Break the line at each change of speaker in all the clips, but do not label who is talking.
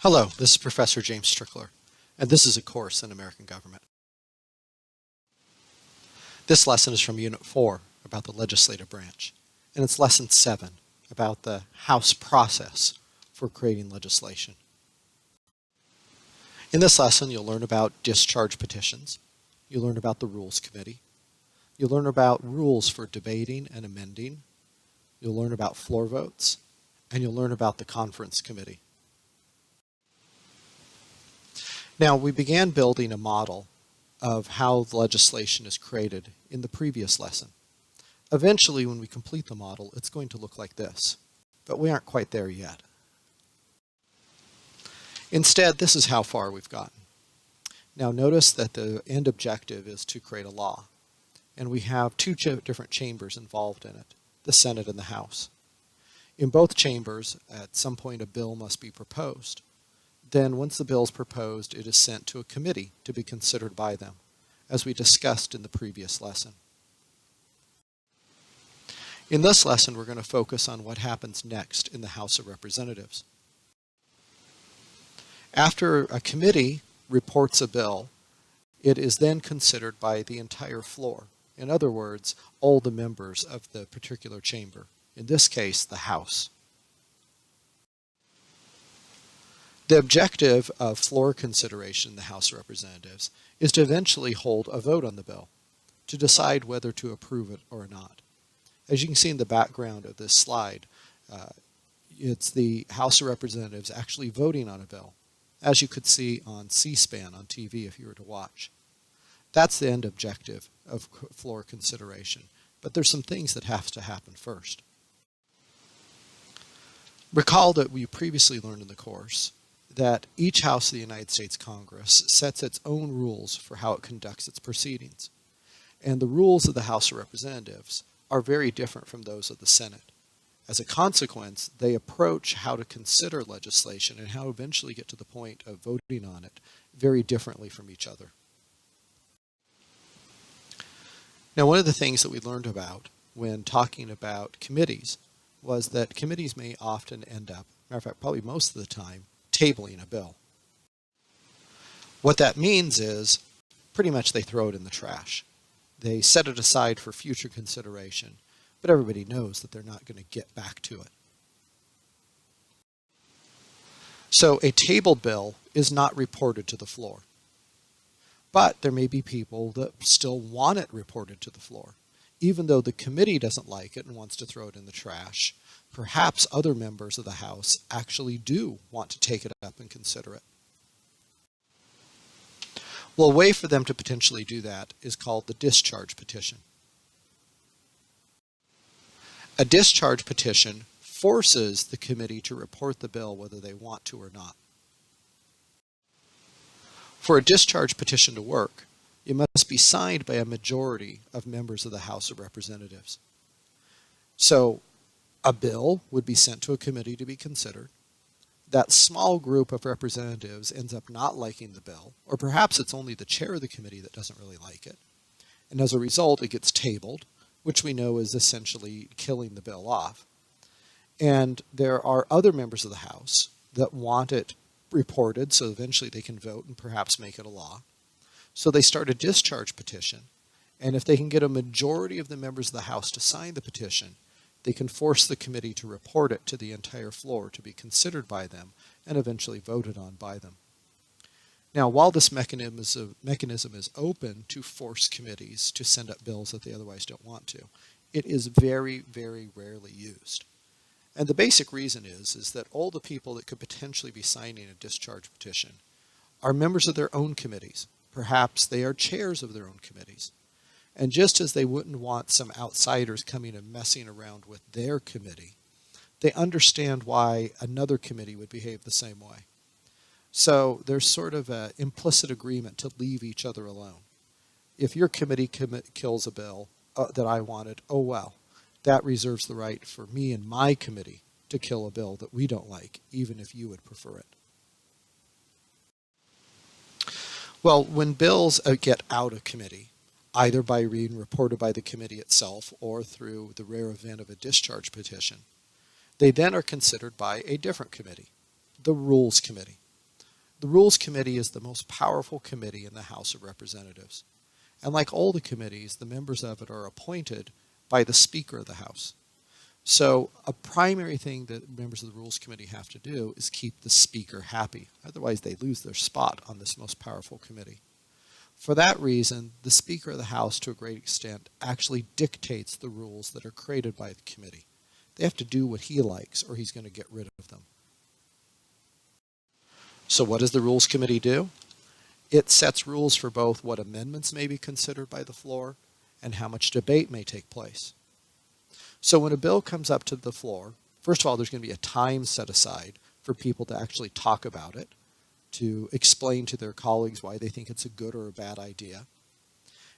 Hello, this is Professor James Strickler, and this is a course in American government. This lesson is from Unit 4 about the legislative branch, and it's Lesson 7 about the House process for creating legislation. In this lesson, you'll learn about discharge petitions, you'll learn about the Rules Committee, you'll learn about rules for debating and amending, you'll learn about floor votes, and you'll learn about the Conference Committee. Now, we began building a model of how legislation is created in the previous lesson. Eventually, when we complete the model, it's going to look like this, but we aren't quite there yet. Instead, this is how far we've gotten. Now, notice that the end objective is to create a law, and we have two different chambers involved in it, the Senate and the House. In both chambers, at some point, a bill must be proposed. Then, once the bill is proposed, it is sent to a committee to be considered by them, as we discussed in the previous lesson. In this lesson, we're going to focus on what happens next in the House of Representatives. After a committee reports a bill, it is then considered by the entire floor. In other words, all the members of the particular chamber, in this case, the House. The objective of floor consideration in the House of Representatives is to eventually hold a vote on the bill, to decide whether to approve it or not. As you can see in the background of this slide, it's the House of Representatives actually voting on a bill, as you could see on C-SPAN on TV if you were to watch. That's the end objective of floor consideration, but there's some things that have to happen first. Recall that we previously learned in the course that each House of the United States Congress sets its own rules for how it conducts its proceedings. And the rules of the House of Representatives are very different from those of the Senate. As a consequence, they approach how to consider legislation and how to eventually get to the point of voting on it very differently from each other. Now, one of the things that we learned about when talking about committees was that committees may often end up, matter of fact, probably most of the time, tabling a bill. What that means is pretty much they throw it in the trash. They set it aside for future consideration, but everybody knows that they're not going to get back to it. So a tabled bill is not reported to the floor. But there may be people that still want it reported to the floor. Even though the committee doesn't like it and wants to throw it in the trash, perhaps other members of the House actually do want to take it up and consider it. Well, a way for them to potentially do that is called the discharge petition. A discharge petition forces the committee to report the bill whether they want to or not. For a discharge petition to work, it must be signed by a majority of members of the House of Representatives. So a bill would be sent to a committee to be considered. That small group of representatives ends up not liking the bill, or perhaps it's only the chair of the committee that doesn't really like it. And as a result, it gets tabled, which we know is essentially killing the bill off. And there are other members of the House that want it reported so eventually they can vote and perhaps make it a law. So they start a discharge petition, and if they can get a majority of the members of the House to sign the petition, they can force the committee to report it to the entire floor to be considered by them and eventually voted on by them. Now, while this mechanism is open to force committees to send up bills that they otherwise don't want to, it is very, very rarely used. And the basic reason is that all the people that could potentially be signing a discharge petition are members of their own committees. Perhaps they are chairs of their own committees. And just as they wouldn't want some outsiders coming and messing around with their committee, they understand why another committee would behave the same way. So there's sort of an implicit agreement to leave each other alone. If your committee kills a bill that I wanted, oh well, that reserves the right for me and my committee to kill a bill that we don't like, even if you would prefer it. Well, when bills get out of committee, either by being reported by the committee itself or through the rare event of a discharge petition, they then are considered by a different committee, the Rules Committee. The Rules Committee is the most powerful committee in the House of Representatives. And like all the committees, the members of it are appointed by the Speaker of the House. So a primary thing that members of the Rules Committee have to do is keep the Speaker happy. Otherwise, they lose their spot on this most powerful committee. For that reason, the Speaker of the House, to a great extent, actually dictates the rules that are created by the committee. They have to do what he likes, or he's going to get rid of them. So what does the Rules Committee do? It sets rules for both what amendments may be considered by the floor and how much debate may take place. So when a bill comes up to the floor, first of all, there's going to be a time set aside for people to actually talk about it, to explain to their colleagues why they think it's a good or a bad idea.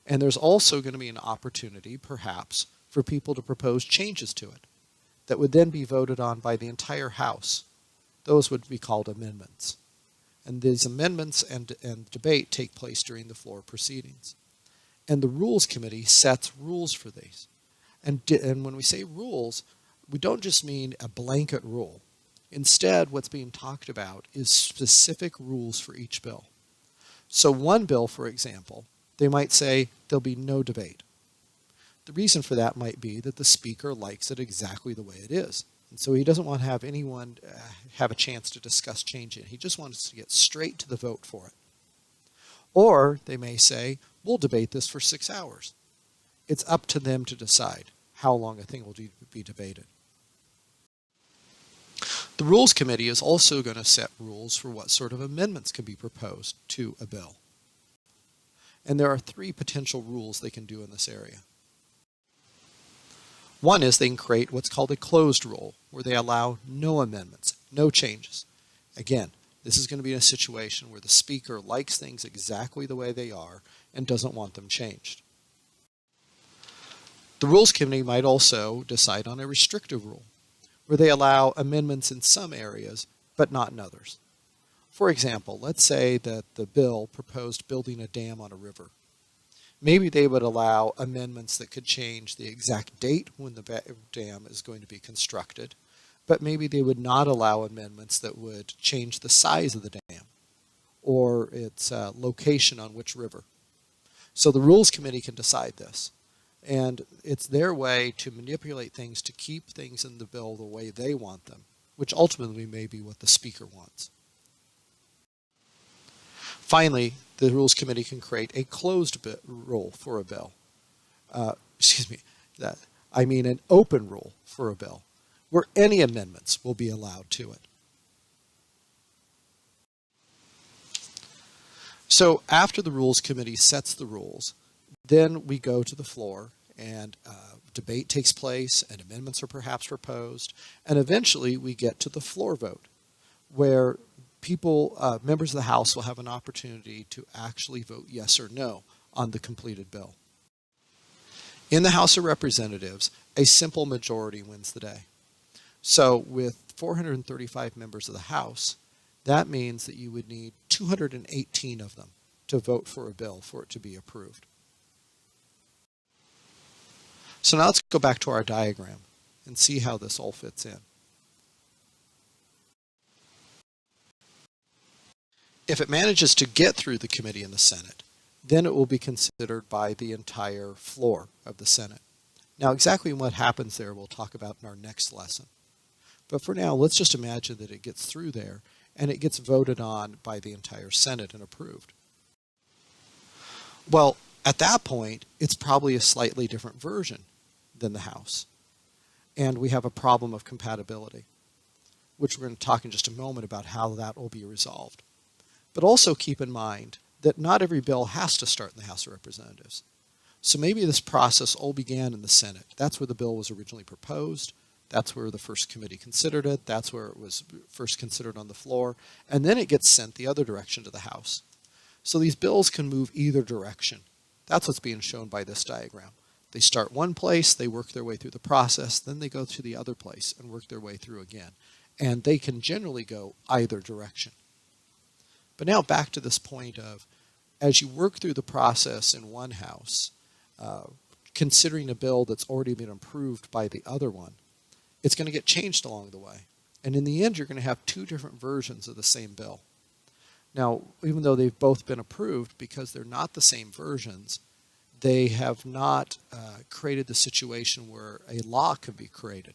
And there's also going to be an opportunity, perhaps, for people to propose changes to it that would then be voted on by the entire House. Those would be called amendments. And these amendments and debate take place during the floor proceedings. And the Rules Committee sets rules for these. And when we say rules, we don't just mean a blanket rule. Instead, what's being talked about is specific rules for each bill. So one bill, for example, they might say there'll be no debate. The reason for that might be that the Speaker likes it exactly the way it is. And so he doesn't want to have anyone have a chance to discuss changing it. He just wants to get straight to the vote for it. Or they may say, we'll debate this for 6 hours. It's up to them to decide how long a thing will be debated. The Rules Committee is also going to set rules for what sort of amendments can be proposed to a bill. And there are 3 potential rules they can do in this area. One is they can create what's called a closed rule, where they allow no amendments, no changes. Again, this is going to be a situation where the Speaker likes things exactly the way they are and doesn't want them changed. The Rules Committee might also decide on a restrictive rule, where they allow amendments in some areas, but not in others. For example, let's say that the bill proposed building a dam on a river. Maybe they would allow amendments that could change the exact date when the dam is going to be constructed, but maybe they would not allow amendments that would change the size of the dam or its location on which river. So the Rules Committee can decide this. And it's their way to manipulate things to keep things in the bill the way they want them, which ultimately may be what the Speaker wants. Finally, the Rules Committee can create a closed rule for a bill. An open rule for a bill, where any amendments will be allowed to it. So after the Rules Committee sets the rules, then we go to the floor and debate takes place and amendments are perhaps proposed. And eventually we get to the floor vote, where members of the House will have an opportunity to actually vote yes or no on the completed bill. In the House of Representatives, a simple majority wins the day. So with 435 members of the House, that means that you would need 218 of them to vote for a bill for it to be approved. So now let's go back to our diagram and see how this all fits in. If it manages to get through the committee in the Senate, then it will be considered by the entire floor of the Senate. Now, exactly what happens there we'll talk about in our next lesson. But for now, let's just imagine that it gets through there and it gets voted on by the entire Senate and approved. Well, at that point, it's probably a slightly different version than the House. And we have a problem of compatibility, which we're going to talk in just a moment about how that will be resolved. But also keep in mind that not every bill has to start in the House of Representatives. So maybe this process all began in the Senate. That's where the bill was originally proposed. That's where the first committee considered it. That's where it was first considered on the floor. And then it gets sent the other direction to the House. So these bills can move either direction. That's what's being shown by this diagram. They start one place, they work their way through the process, then they go to the other place and work their way through again. And they can generally go either direction. But now back to this point of, as you work through the process in one house, considering a bill that's already been approved by the other one, it's going to get changed along the way. And in the end, you're going to have two different versions of the same bill. Now, even though they've both been approved, because they're not the same versions, they have not created the situation where a law can be created.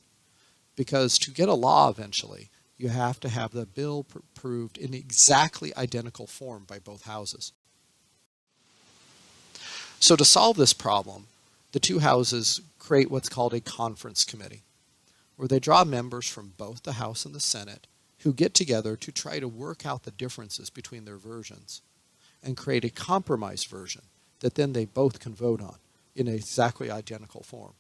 Because to get a law eventually, you have to have the bill approved in exactly identical form by both houses. So to solve this problem, the two houses create what's called a conference committee, where they draw members from both the House and the Senate who get together to try to work out the differences between their versions and create a compromise version that then they both can vote on in an exactly identical form.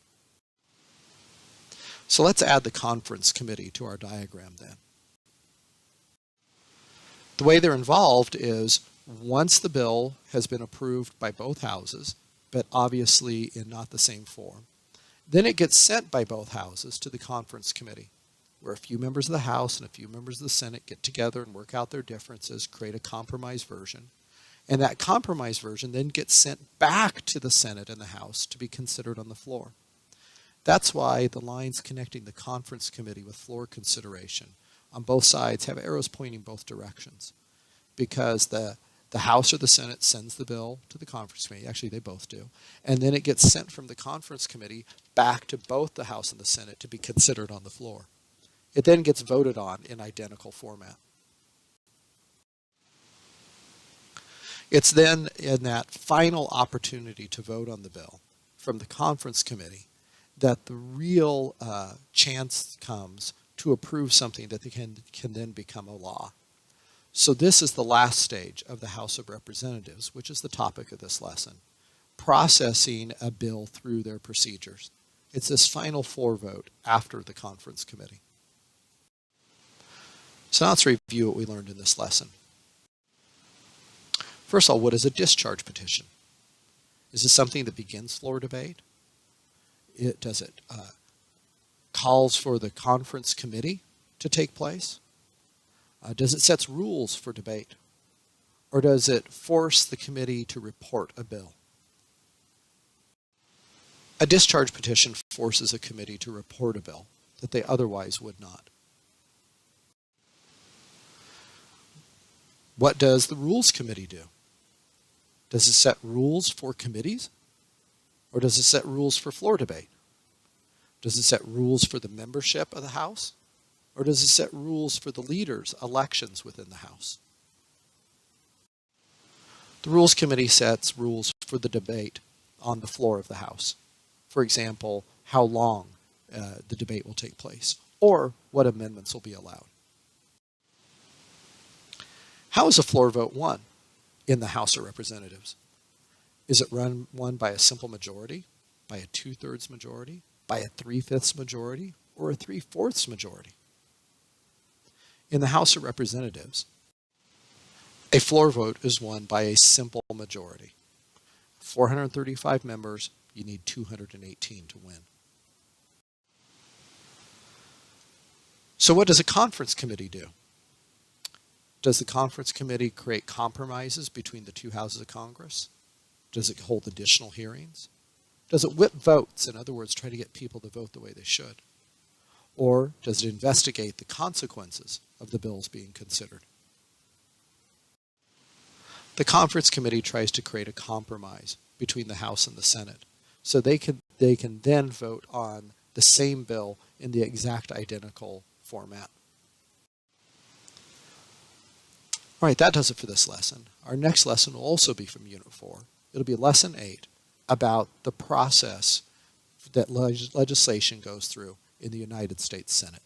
So let's add the conference committee to our diagram then. The way they're involved is once the bill has been approved by both houses, but obviously in not the same form, then it gets sent by both houses to the conference committee, where a few members of the House and a few members of the Senate get together and work out their differences, create a compromise version. And that compromise version then gets sent back to the Senate and the House to be considered on the floor. That's why the lines connecting the conference committee with floor consideration on both sides have arrows pointing both directions, because the House or the Senate sends the bill to the conference committee. Actually, they both do. And then it gets sent from the conference committee back to both the House and the Senate to be considered on the floor. It then gets voted on in identical format. It's then in that final opportunity to vote on the bill from the conference committee that the real chance comes to approve something that can then become a law. So this is the last stage of the House of Representatives, which is the topic of this lesson, processing a bill through their procedures. It's this final floor vote after the conference committee. So now let's review what we learned in this lesson. First of all, what is a discharge petition? Is this something that begins floor debate? Does it calls for the conference committee to take place? Does it set rules for debate? Or does it force the committee to report a bill? A discharge petition forces a committee to report a bill that they otherwise would not. What does the rules committee do? Does it set rules for committees? Or does it set rules for floor debate? Does it set rules for the membership of the House? Or does it set rules for the leaders' elections within the House? The Rules Committee sets rules for the debate on the floor of the House. For example, how long the debate will take place, or what amendments will be allowed. How is a floor vote won in the House of Representatives? Is it won by a simple majority, by a 2/3 majority, by a 3/5 majority, or a 3/4 majority? In the House of Representatives, a floor vote is won by a simple majority. 435 members, you need 218 to win. So what does a conference committee do? Does the conference committee create compromises between the two houses of Congress? Does it hold additional hearings? Does it whip votes, in other words, try to get people to vote the way they should? Or does it investigate the consequences of the bills being considered? The conference committee tries to create a compromise between the House and the Senate, so they can then vote on the same bill in the exact identical format. All right, that does it for this lesson. Our next lesson will also be from Unit 4. It'll be Lesson 8 about the process that legislation goes through in the United States Senate.